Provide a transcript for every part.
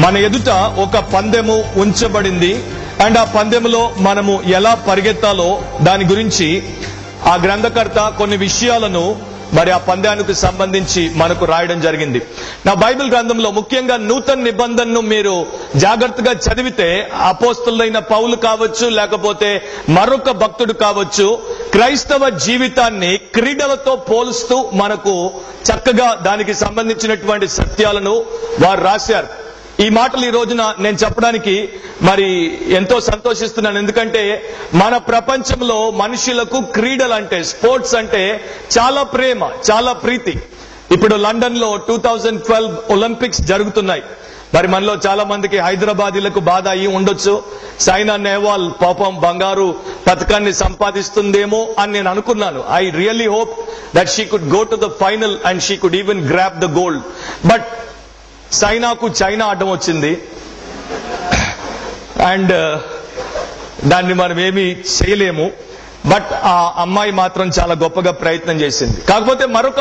మన ఎదుట ఒక పందెము ఉంచబడింది. అండ్ ఆ పందెములో మనము ఎలా పరిగెత్తాలో దాని గురించి ఆ గ్రంథకర్త కొన్ని విషయాలను మరి ఆ పందానికి సంబంధించి మనకు రాయడం జరిగింది. నా బైబిల్ గ్రంథంలో ముఖ్యంగా నూతన నిబంధనను మీరు జాగ్రత్తగా చదివితే అపోస్తలుడైన పౌలు కావచ్చు, లేకపోతే మరొక భక్తుడు కావచ్చు, క్రైస్తవ జీవితాన్ని క్రీడలతో పోలుస్తూ మనకు చక్కగా దానికి సంబంధించినటువంటి సత్యాలను వారు రాశారు. ఈ మాటలు ఈ రోజున నేను చెప్పడానికి మరి ఎంతో సంతోషిస్తున్నాను. ఎందుకంటే మన ప్రపంచంలో మనుషులకు క్రీడలు అంటే, స్పోర్ట్స్ అంటే చాలా ప్రేమ, చాలా ప్రీతి. ఇప్పుడు లండన్ లో 2012 ఒలింపిక్స్ జరుగుతున్నాయి. మరి మనలో చాలా మందికి హైదరాబాదీలకు బాధ అయ్యి ఉండొచ్చు. సైనా నెహ్వాల్ పాపం బంగారు పథకాన్ని సంపాదిస్తుందేమో అని నేను అనుకున్నాను. I really hope that she could go to the final and she could even grab the gold. But సైనాకు చైనా అడ్డం వచ్చింది అండ్ దాన్ని మనం ఏమీ చేయలేము. బట్ ఆ అమ్మాయి మాత్రం చాలా గొప్పగా ప్రయత్నం చేసింది. కాకపోతే మరొక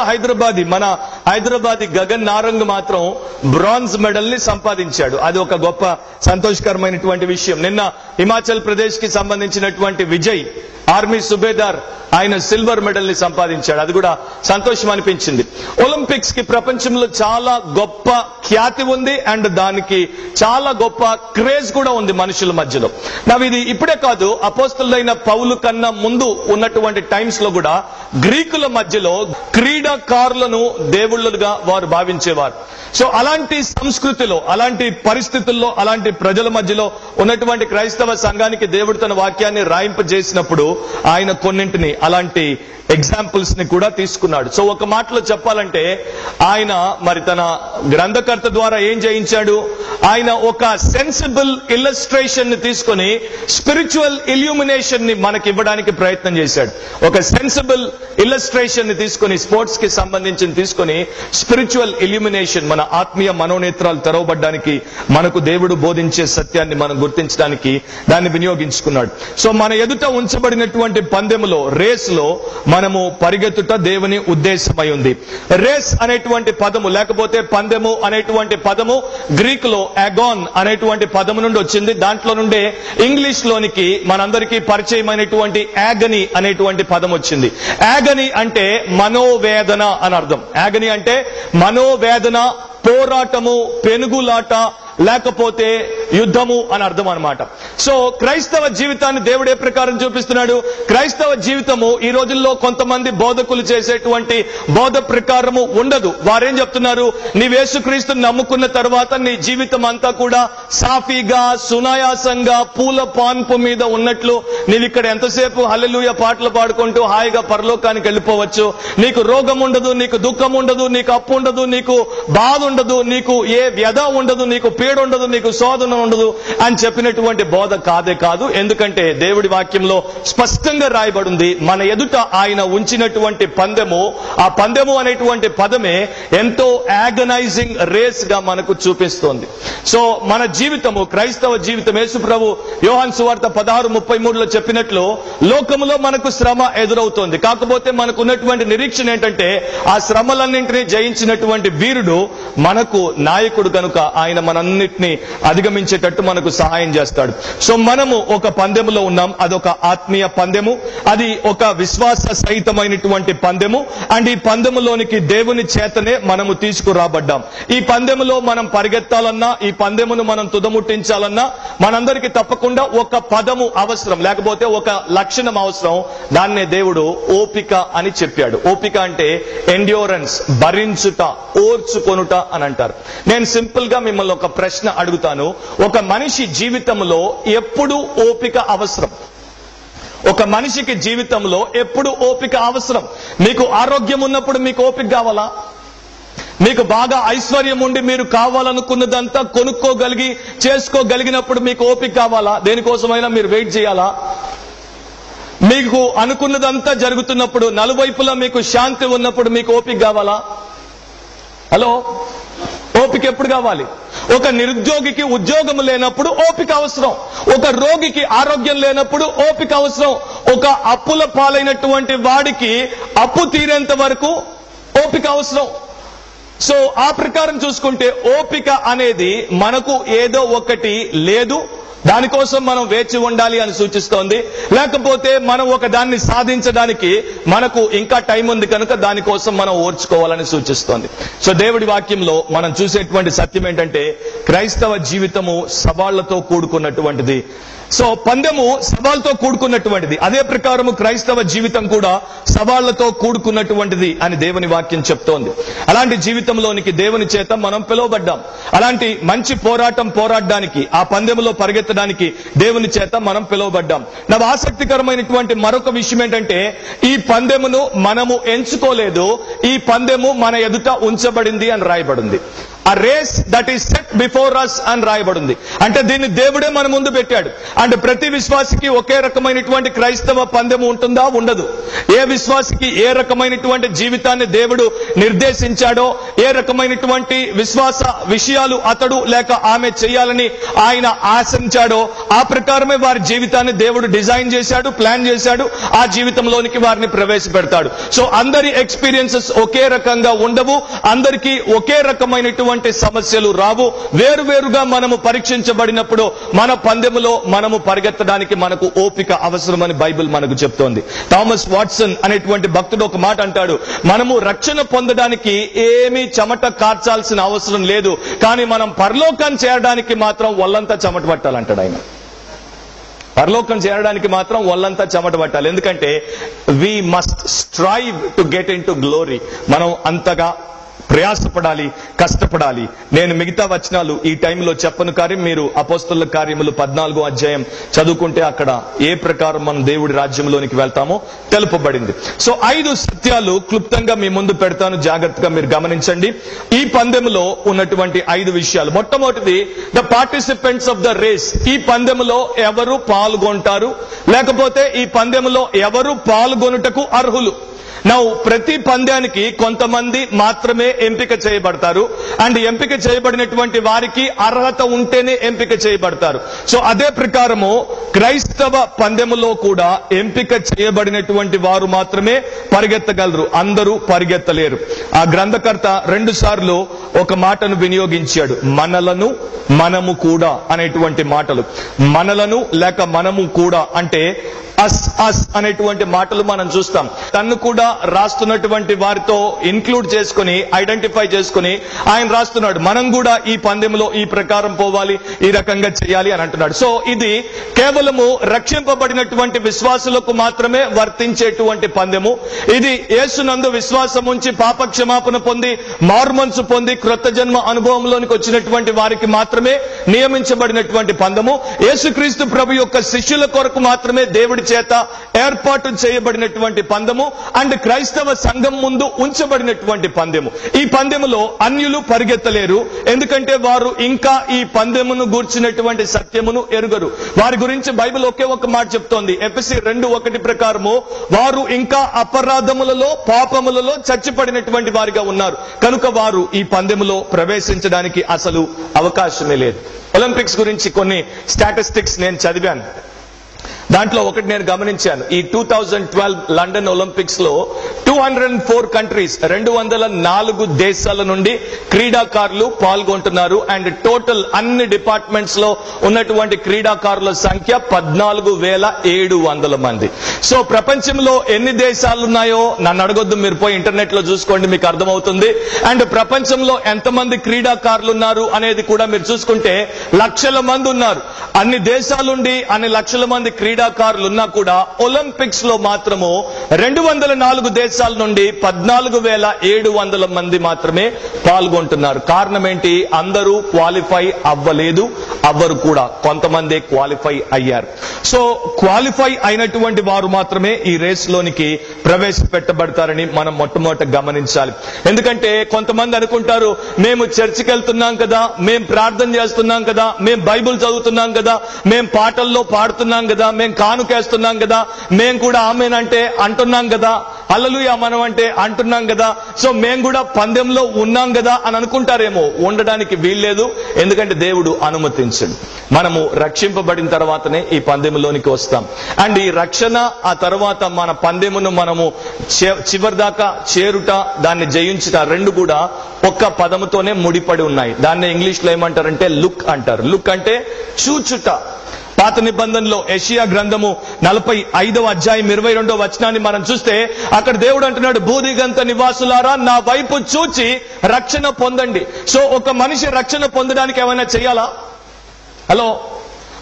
మన హైదరాబాదీ గగన్ నారంగ్ మాత్రం బ్రాంజ్ మెడల్ ని సంపాదించాడు. అది ఒక గొప్ప సంతోషకరమైనటువంటి విషయం. నిన్న హిమాచల్ ప్రదేశ్ కి సంబంధించినటువంటి విజయ్ ఆర్మీ సుబేదార్ ఆయన సిల్వర్ మెడల్ ని సంపాదించాడు. అది కూడా సంతోషం అనిపించింది. ఒలింపిక్స్ కి ప్రపంచంలో చాలా గొప్ప ఖ్యాతి ఉంది అండ్ దానికి చాలా గొప్ప క్రేజ్ కూడా ఉంది మనుషుల మధ్యలో. ఇది ఇప్పుడే కాదు, అపోస్తలుడైన పౌలు కన్నా ముందు ఉన్నటువంటి టైమ్స్ లో కూడా గ్రీకుల మధ్యలో క్రీడాకారులను దేవుళ్ళుగా వారు భావించేవారు. సో అలాంటి సంస్కృతిలో, అలాంటి పరిస్థితుల్లో, అలాంటి ప్రజల మధ్యలో ఉన్నటువంటి క్రైస్తవ సంఘానికి దేవుడు తన వాక్యాన్ని రాయింపజేసినప్పుడు ఆయన కొన్నింటిని అలాంటి ఎగ్జాంపుల్స్ ని కూడా తీసుకున్నాడు. సో ఒక మాటలో చెప్పాలంటే ఆయన మరి తన గ్రంథకర్త ద్వారా ఏం చేయించాడు, ఆయన ఒక సెన్సిబుల్ ఇల్లస్ట్రేషన్ ని తీసుకొని స్పిరిచువల్ ఇల్యూమినేషన్ ని మనకి ఇవ్వడానికి ప్రయత్నం చేశాడు. ఒక సెన్సిబుల్ ఇల్లస్ట్రేషన్ ని తీసుకొని, స్పోర్ట్స్ కి సంబంధించి తీసుకొని స్పిరిచువల్ ఇల్యూమినేషన్, మన ఆత్మీయ మనోనేత్రాలు తెరవబడ్డానికి మనకు దేవుడు బోధించే సత్యాన్ని మనం గుర్తించడానికి దాన్ని వినియోగించుకున్నాడు. సో మన ఎదుట ఉంచబడినటువంటి పందెములో, రేస్ లో మనము పరిగెత్తుట దేవుని ఉద్దేశమై ఉంది. రేస్ అనేటువంటి పదము, లేకపోతే పందెము అనేటువంటి పదము గ్రీక్ లో అగాన్ అనేటువంటి పదము నుండి వచ్చింది. దాంట్లో నుండే ఇంగ్లీష్ లోనికి మనందరికీ పరిచయమైనటువంటి యాగనీ అనేటువంటి పదం వచ్చింది. యాగనీ అంటే మనోవేదన అని అర్థం. యాగనీ అంటే మనోవేదన, పోరాటము, పెనుగులాట, లేకపోతే యుద్ధము అని అర్థం అన్నమాట. సో క్రైస్తవ జీవితాన్ని దేవుడు ఏ ప్రకారం చూపిస్తున్నాడు? క్రైస్తవ జీవితము ఈ రోజుల్లో కొంతమంది బోధకులు చేసేటువంటి బోధ ప్రకారము ఉండదు. వారేం చెప్తున్నారు, నీవు యేసుక్రీస్తుని నమ్ముకున్న తర్వాత నీ జీవితం అంతా కూడా సాఫీగా, సునాయాసంగా, పూల పాన్పు మీద ఉన్నట్లు నీవు ఇక్కడ ఎంతసేపు హల్లెలూయా పాటలు పాడుకుంటూ హాయిగా పరలోకానికి వెళ్ళిపోవచ్చు. నీకు రోగం ఉండదు, నీకు దుఃఖం ఉండదు, నీకు అప్పు ఉండదు, నీకు బాధ ఉండదు, నీకు ఏ వ్యధ ఉండదు, నీకు పీడ ఉండదు, నీకు శోధన ఉండదు అని చెప్పినటువంటి బోధ కాదే కాదు. ఎందుకంటే దేవుడి వాక్యంలో స్పష్టంగా రాయబడింది, మన ఎదుట ఆయన ఉంచినటువంటి పందెము, ఆ పందెము అనేటువంటి పదమే ఎంతో యాగనైజింగ్ రేస్ గా మనకు చూపిస్తోంది. సో మన జీవితము, క్రైస్తవ జీవితం, యేసు ప్రభు యోహాను సువార్త 16:33లో చెప్పినట్లు లోకములో మనకు శ్రమ ఎదురవుతోంది. కాకపోతే మనకు ఉన్నటువంటి నిరీక్షణ ఏంటంటే ఆ శ్రమలన్నింటినీ జయించినటువంటి వీరుడు మనకు నాయకుడు కనుక ఆయన మనందరినీ అధిగమించేటట్టు మనకు సహాయం చేస్తాడు. సో మనము ఒక పందెములో ఉన్నాం. అదొక ఆత్మీయ పందెము, అది ఒక విశ్వాస సహితమైనటువంటి పందెము. అండ్ ఈ పందెములోనికి దేవుని చేతనే మనము తీసుకురాబడ్డాం. ఈ పందెములో మనం పరిగెత్తాలన్నా, ఈ పందెమును మనం తుదముట్టించాలన్నా మనందరికీ తప్పకుండా ఒక పదము అవసరం, లేకపోతే ఒక లక్షణం అవసరం. దాన్నే దేవుడు ఓపిక అని చెప్పాడు. ఓపిక అంటే ఎండ్యూరెన్స్, భరించుట, ఓర్చుకొనుట అని అంటారు. నేను సింపుల్ గా మిమ్మల్ని ఒక ప్రశ్న అడుగుతాను. ఒక మనిషి జీవితంలో ఎప్పుడు ఓపిక అవసరం? ఒక మనిషికి జీవితంలో ఎప్పుడు ఓపిక అవసరం? మీకు ఆరోగ్యం ఉన్నప్పుడు మీకు ఓపిక కావాలా? మీకు బాగా ఐశ్వర్యం ఉండి మీరు కావాలనుకున్నదంతా కొనుక్కోగలిగి చేసుకోగలిగినప్పుడు మీకు ఓపిక కావాలా? దేనికోసమైనా మీరు వెయిట్ చేయాలా? మీకు అనుకున్నదంతా జరుగుతున్నప్పుడు, నలువైపులా మీకు శాంతి ఉన్నప్పుడు మీకు ఓపిక కావాలా? హలో, ఓపిక ఎప్పుడు కావాలి? ఒక నిరుద్యోగికి ఉద్యోగం లేనప్పుడు ఓపిక అవసరం. ఒక రోగికి ఆరోగ్యం లేనప్పుడు ఓపిక అవసరం. ఒక అప్పుల పాలైనటువంటి వాడికి అప్పు తీరేంత వరకు ఓపిక అవసరం. సో ఆ ప్రకారం చూసుకుంటే ఓపిక అనేది మనకు ఏదో ఒకటి లేదు, దానికోసం మనం వేచి ఉండాలి అని సూచిస్తోంది. లేకపోతే మనం ఒక దాన్ని సాధించడానికి మనకు ఇంకా టైం ఉంది కనుక దానికోసం మనం ఓర్చుకోవాలని సూచిస్తోంది. సో దేవుడి వాక్యంలో మనం చూసేటువంటి సత్యం ఏంటంటే క్రైస్తవ జీవితము సవాళ్లతో కూడుకున్నటువంటిది. సో పందెము సవాళ్లతో కూడుకున్నటువంటిది, అదే ప్రకారము క్రైస్తవ జీవితం కూడా సవాళ్లతో కూడుకున్నటువంటిది అని దేవుని వాక్యం చెప్తోంది. అలాంటి జీవితంలోనికి దేవుని చేత మనం పిలువబడ్డాం. అలాంటి మంచి పోరాటం పోరాడడానికి, ఆ పందెములో పరిగెత్తడానికి దేవుని చేత మనం పిలువబడ్డాం. నా ఆసక్తికరమైనటువంటి మరొక విషయం ఏంటంటే ఈ పందెమును మనము ఎంచుకోలేదు, ఈ పందెము మన ఎదుట ఉంచబడింది అని రాయబడింది. ఆ race that is set before us అని రాయబడింది. అంటే దీన్ని దేవుడే మన ముందు పెట్టాడు. అంటే ప్రతి విశ్వాసికి ఒకే రకమైనటువంటి క్రైస్తవ పందెము ఉంటుందా? ఉండదు. ఏ విశ్వాసికి ఏ రకమైనటువంటి జీవితాన్ని దేవుడు నిర్దేశించాడో, ఏ రకమైనటువంటి విశ్వాస విషయాలు అతడు లేక ఆమె చేయాలని ఆయన ఆశించాడో ఆ ప్రకారమే వారి జీవితాన్ని దేవుడు డిజైన్ చేశాడు, ప్లాన్ చేశాడు. ఆ జీవితంలోనికి వారిని ప్రవేశపెడతాడు. సో అందరి ఎక్స్పీరియన్సెస్ ఒకే రకంగా ఉండవు, అందరికీ ఒకే రకమైనటువంటి సమస్యలు రావు. వేరువేరుగా మనము పరీక్షించబడినప్పుడు మన పందెములో మనము పరిగెత్తడానికి మనకు ఓపిక అవసరమని బైబిల్ మనకు చెప్తోంది. థామస్ వాట్సన్ అనేటువంటి భక్తుడు ఒక మాట అంటాడు, మనము రక్షణ పొందడానికి ఏమీ చెమట కార్చాల్సిన అవసరం లేదు, కానీ మనం పరలోకం చేరడానికి మాత్రం ఒళ్ళంతా చెమట పట్టాలంటాడు ఆయన. పరలోకం చేరడానికి మాత్రం ఒళ్ళంతా చెమట పట్టాలి. ఎందుకంటే we must strive to get into glory. మనం అంతగా ప్రయాసపడాలి, కష్టపడాలి. నేను మిగతా వచనాలు ఈ టైంలో చెప్పను, కానీ మీరు అపోస్తలుల కార్యములు 14వ అధ్యాయం చదువుకుంటే అక్కడ ఏ ప్రకారం మనం దేవుడి రాజ్యంలోనికి వెళ్తామో తెలుపబడింది. సో 5 సత్యాలు క్లుప్తంగా మీ ముందు పెడతాను, జాగ్రత్తగా మీరు గమనించండి. ఈ పందెములో ఉన్నటువంటి 5 విషయాలు. మొట్టమొదటిది the participants of the race. ఈ పందెములో ఎవరు పాల్గొంటారు, లేకపోతే ఈ పందెములో ఎవరు పాల్గొనుటకు అర్హులు. ప్రతి పందానికి కొంతమంది మాత్రమే ఎంపిక చేయబడతారు, అండ్ ఎంపిక చేయబడినటువంటి వారికి అర్హత ఉంటేనే ఎంపిక చేయబడతారు. సో అదే ప్రకారము క్రైస్తవ పందెములో కూడా ఎంపిక చేయబడినటువంటి వారు మాత్రమే పరిగెత్తగలరు, అందరూ పరిగెత్తలేరు. ఆ గ్రంథకర్త 2 సార్లు ఒక మాటను వినియోగించాడు, మనలను మనము కూడా అనేటువంటి మాటలు. మనలను లేక మనము కూడా అంటే అస్ అస్ అనేటువంటి మాటలు మనం చూస్తాం. తను కూడా రాస్తున్నటువంటి వారితో ఇన్క్లూడ్ చేసుకుని, ఐడెంటిఫై చేసుకుని ఆయన రాస్తున్నాడు, మనం కూడా ఈ పందెంలో ఈ ప్రకారం పోవాలి, ఈ రకంగా చేయాలి అని అంటున్నాడు. సో ఇది కేవలము రక్షింపబడినటువంటి విశ్వాసులకు మాత్రమే వర్తించేటువంటి పందెము. ఇది యేసునందు విశ్వాసం ఉంచి పాప క్షమాపణ పొంది మారుమనసు పొంది క్రొత్త జన్మ అనుభవంలోనికి వచ్చినటువంటి వారికి మాత్రమే నియమించబడినటువంటి పందెము. యేసుక్రీస్తు ప్రభు యొక్క శిష్యుల కొరకు మాత్రమే దేవుడి చేత ఏర్పాటు చేయబడినటువంటి పందెము, అండ్ క్రైస్తవ సంఘం ముందు ఉంచబడినటువంటి పందెము. ఈ పందెములో అన్యులు పరిగెత్తలేరు, ఎందుకంటే వారు ఇంకా ఈ పందెమును గూర్చినటువంటి సత్యమును ఎరుగరు. వారి గురించి బైబిల్ ఒకే ఒక మాట చెప్తోంది, ఎఫెసీ 2:1 ప్రకారము వారు ఇంకా అపరాధములలో పాపములలో చచ్చిపడినటువంటి వారిగా ఉన్నారు. కనుక వారు ఈ పందెములో ప్రవేశించడానికి అసలు అవకాశమే లేదు. ఒలింపిక్స్ గురించి కొన్ని స్టాటిస్టిక్స్ నేను చదివాను. దాంట్లో ఒకటి నేను గమనించాను, ఈ 2012 లండన్ ఒలింపిక్స్ లో 204 కంట్రీస్ 204 దేశాల నుండి క్రీడాకారులు పాల్గొంటున్నారు. అండ్ టోటల్ అన్ని డిపార్ట్మెంట్స్ లో ఉన్నటువంటి క్రీడాకారుల సంఖ్య 14,700 మంది. సో ప్రపంచంలో ఎన్ని దేశాలు ఉన్నాయో నన్ను అడగొద్దు, మీరు పోయి ఇంటర్నెట్ లో చూసుకోండి, మీకు అర్థమవుతుంది. అండ్ ప్రపంచంలో ఎంతమంది క్రీడాకారులు ఉన్నారు అనేది కూడా మీరు చూసుకుంటే లక్షల మంది ఉన్నారు. అన్ని దేశాలుండి అన్ని లక్షల మంది క్రీడాకారులు ఉన్నా కూడా ఒలింపిక్స్ లో మాత్రము 204 దేశాల నుండి 14,700 మంది మాత్రమే పాల్గొంటున్నారు. కారణం ఏంటి? అందరూ క్వాలిఫై అవ్వలేదు, అవ్వరు కూడా, కొంతమంది క్వాలిఫై అయ్యారు. సో క్వాలిఫై అయినటువంటి వారు మాత్రమే ఈ రేస్ లోనికి ప్రవేశపెట్టబడతారని మనం మొట్టమొదట గమనించాలి. ఎందుకంటే కొంతమంది అనుకుంటారు, మేము చర్చికి వెళ్తున్నాం కదా, మేము ప్రార్థన చేస్తున్నాం కదా, మేము బైబిల్ చదువుతున్నాం కదా, మేము పాటల్లో పాడుతున్నాం కదా, మేము కానుకేస్తున్నాం కదా, మేము కూడా ఆమేనంటే అంటున్నాం కదా, హల్లెలూయా మనం అంటే అంటున్నాం కదా, సో మేము కూడా పందెంలో ఉన్నాం కదా అని అనుకుంటారేమో. ఉండడానికి వీల్లేదు, ఎందుకంటే దేవుడు అనుమతించండి. మనము రక్షింపబడిన తర్వాతనే ఈ పందెంలోనికి వస్తాం. అండ్ ఈ రక్షణ, ఆ తర్వాత మన పందెమును మనము చివరి దాకా చేరుట, దాన్ని జయించుట, రెండు కూడా ఒక్క పదముతోనే ముడిపడి ఉన్నాయి. దాన్ని ఇంగ్లీష్ లో ఏమంటారంటే లుక్ అంటారు. లుక్ అంటే చూచుట. పాత నిబంధనలో యెషయా గ్రంథము 45వ అధ్యాయం 22వ వచనాన్ని మనం చూస్తే అక్కడ దేవుడు అంటున్నాడు, భూదిగంత నివాసులారా నా వైపు చూచి రక్షణ పొందండి. సో ఒక మనిషి రక్షణ పొందడానికి ఏమైనా చేయాలా? హలో,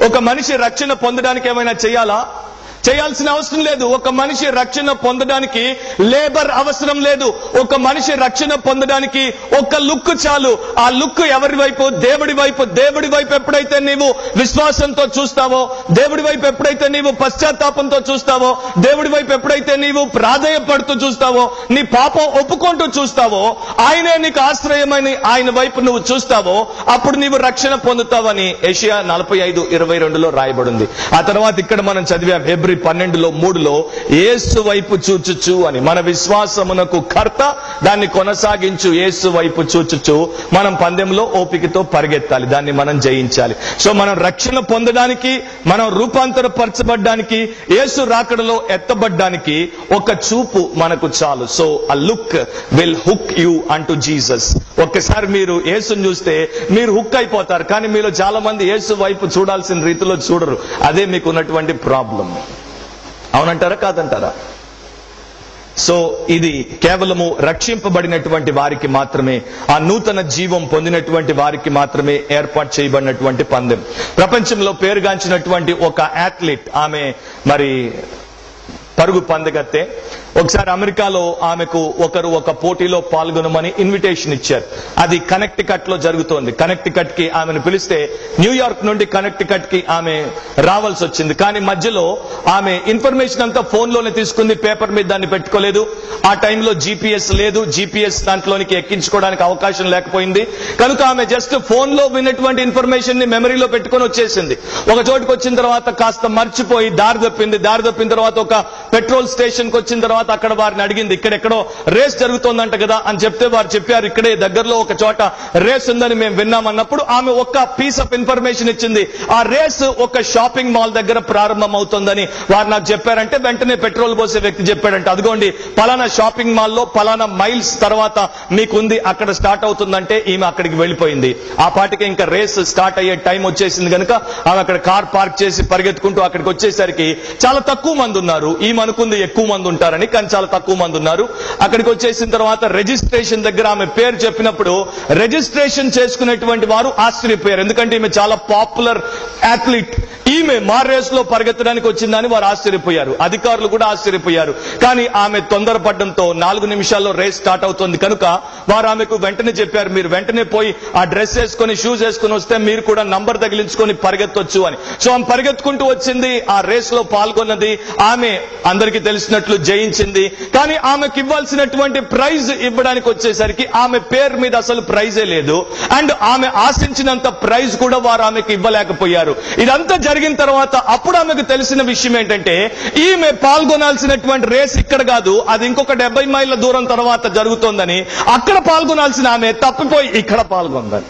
ఒక మనిషి రక్షణ పొందడానికి ఏమైనా చేయాలా? చేయాల్సిన అవసరం లేదు. ఒక మనిషి రక్షణ పొందడానికి లేబర్ అవసరం లేదు. ఒక మనిషి రక్షణ పొందడానికి ఒక లుక్ చాలు. ఆ లుక్ ఎవరి వైపు? దేవుడి వైపు. దేవుడి వైపు ఎప్పుడైతే నీవు విశ్వాసంతో చూస్తావో, దేవుడి వైపు ఎప్పుడైతే నీవు పశ్చాత్తాపంతో చూస్తావో, దేవుడి వైపు ఎప్పుడైతే నీవు ప్రాధేయపడుతూ చూస్తావో, నీ పాపం ఒప్పుకుంటూ చూస్తావో, ఆయనే నీకు ఆశ్రయమని ఆయన వైపు నువ్వు చూస్తావో, అప్పుడు నీవు రక్షణ పొందుతావని యెషయా 45:22లో రాయబడింది. ఆ తర్వాత ఇక్కడ మనం చదివాం ఫిబ్రవరి 12:3 యేసు వైపు చూచుచు అని. మన విశ్వాసమునకు కర్త, దాన్ని కొనసాగించు యేసు వైపు చూచుచు మనం పందెంలో ఓపికతో పరిగెత్తాలి, దాన్ని మనం జయించాలి. సో మనం రక్షణ పొందడానికి, మనం రూపాంతరపరచబడ్డానికి, యేసు రాకడలో ఎత్తబడ్డానికి ఒక చూపు మనకు చాలు. So a look will hook you unto Jesus. ఒక్కసారి మీరు యేసుని చూస్తే మీరు హుక్ అయిపోతారు. కానీ మీలో చాలా మంది యేసు వైపు చూడాల్సిన రీతిలో చూడరు. అదే మీకు ఉన్నటువంటి ప్రాబ్లం. అవునంటారా కాదంటారా? సో ఇది కేవలము రక్షింపబడినటువంటి వారికి మాత్రమే, ఆ నూతన జీవం పొందినటువంటి వారికి మాత్రమే ఏర్పాటు చేయబడినటువంటి పందెం. ప్రపంచంలో పేరుగాంచినటువంటి ఒక అథ్లీట్, ఆమె మరి పరుగు పందెగత్తే. ఒకసారి అమెరికాలో ఆమెకు ఒకరు ఒక పోటీలో పాల్గొనమని ఇన్విటేషన్ ఇచ్చారు. అది కనెక్టికట్ లో జరుగుతోంది. కనెక్టికట్ కి ఆమెను పిలిస్తే న్యూయార్క్ నుండి కనెక్టికట్ కి ఆమె రావాల్సి వచ్చింది. కానీ మధ్యలో ఆమె ఇన్ఫర్మేషన్ అంతా ఫోన్ లోనే తీసుకుంది, పేపర్ మీద దాన్ని పెట్టుకోలేదు. ఆ టైంలో జీపీఎస్ లేదు, జీపీఎస్ దాంట్లోనికి ఎక్కించుకోవడానికి అవకాశం లేకపోయింది. కనుక ఆమె జస్ట్ ఫోన్ లో విన్నటువంటి ఇన్ఫర్మేషన్ ని మెమరీలో పెట్టుకొని వచ్చేసింది. ఒక చోటుకు వచ్చిన తర్వాత కాస్త మర్చిపోయి దారి తప్పింది. దారి తప్పిన తర్వాత ఒక పెట్రోల్ స్టేషన్ కు వచ్చిన తర్వాత అక్కడ వారిని అడిగింది, ఇక్కడెక్కడో రేస్ జరుగుతోందంట కదా అని చెప్తే వారు చెప్పారు, ఇక్కడే దగ్గరలో ఒక చోట రేస్ ఉందని మేము విన్నామన్నప్పుడు ఆమె ఒక్క పీస్ ఆఫ్ ఇన్ఫర్మేషన్ ఇచ్చింది. ఆ రేస్ ఒక షాపింగ్ మాల్ దగ్గర ప్రారంభం అవుతుందని వారు నాకు చెప్పారంటే వెంటనే పెట్రోల్ పోసే వ్యక్తి చెప్పాడంటే, అదిగోండి పలానా షాపింగ్ మాల్లో పలానా మైల్స్ తర్వాత మీకుంది, అక్కడ స్టార్ట్ అవుతుందంటే ఈమె అక్కడికి వెళ్ళిపోయింది. ఆ పాటికి ఇంకా రేస్ స్టార్ట్ అయ్యే టైం వచ్చేసింది కనుక ఆమె అక్కడ కార్ పార్క్ చేసి పరిగెత్తుకుంటూ అక్కడికి వచ్చేసరికి చాలా తక్కువ మంది ఉన్నారు. ఈమె అనుకుంది ఎక్కువ మంది ఉంటారని, కానీ చాలా తక్కువ మంది ఉన్నారు. అక్కడికి వచ్చేసిన తర్వాత రిజిస్ట్రేషన్ దగ్గర ఆమె పేరు చెప్పినప్పుడు రిజిస్ట్రేషన్ చేసుకునేటువంటి వారు ఆశ్చర్యపోయారు. ఎందుకంటే ఈమె చాలా పాపులర్ అథ్లీట్, ఈమె మా రేస్ లో పరిగెత్తడానికి వచ్చిందని వారు ఆశ్చర్యపోయారు. అధికారులు కూడా ఆశ్చర్యపోయారు. కానీ ఆమె తొందరపడడంతో 4 నిమిషాల్లో రేస్ స్టార్ట్ అవుతుంది కనుక వారు ఆమెకు వెంటనే చెప్పారు, మీరు వెంటనే పోయి ఆ డ్రెస్ వేసుకొని షూస్ వేసుకొని వస్తే మీరు కూడా నంబర్ తగిలించుకొని పరిగెత్తొచ్చు అని. సో ఆమె పరిగెత్తుకుంటూ వచ్చింది, ఆ రేస్ లో పాల్గొన్నది. ఆమె అందరికీ తెలిసినట్లు జయించింది. కానీ ఆమెకు ఇవ్వాల్సినటువంటి ప్రైజ్ ఇవ్వడానికి వచ్చేసరికి ఆమె పేరు మీద అసలు ప్రైజే లేదు. అండ్ ఆమె ఆశించినంత ప్రైజ్ కూడా వారు ఆమెకు ఇవ్వలేకపోయారు. ఇదంతా జరిగిన తర్వాత అప్పుడు ఆమెకు తెలిసిన విషయం ఏంటంటే, ఈమె పాల్గొనాల్సినటువంటి రేస్ ఇక్కడ కాదు, అది ఇంకొక 70 మైళ్ళ దూరం తర్వాత జరుగుతోందని, అక్కడ పాల్గొనాల్సిన ఆమె తప్పిపోయి ఇక్కడ పాల్గొందని.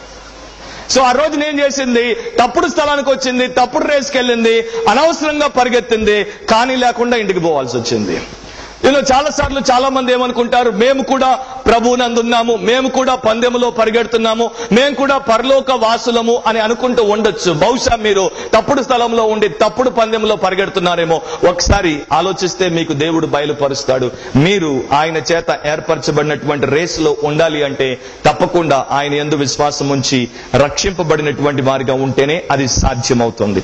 సో ఆ రోజు నేను చేసింది, తప్పుడు స్థలానికి వచ్చింది, తప్పుడు రేస్కి వెళ్ళింది, అనవసరంగా పరిగెత్తింది, కానీ లేకుండా ఇంటికి పోవాల్సి వచ్చింది. ఇలా చాలా సార్లు చాలా మంది ఏమనుకుంటారు, మేము కూడా ప్రభువునందున్నాము, మేము కూడా పందెములో పరిగెడుతున్నాము, మేము కూడా పరలోక వాసులము అని అనుకుంటూ ఉండొచ్చు. బహుశా మీరు తప్పుడు స్థలంలో ఉండి తప్పుడు పందెంలో పరిగెడుతున్నారేమో. ఒకసారి ఆలోచిస్తే మీకు దేవుడు బయలుపరుస్తాడు. మీరు ఆయన చేత ఏర్పరచబడినటువంటి రేసులో ఉండాలి అంటే తప్పకుండా ఆయన యందు విశ్వాసం ఉంచి రక్షింపబడినటువంటి వారిగా ఉంటేనే అది సాధ్యమవుతుంది.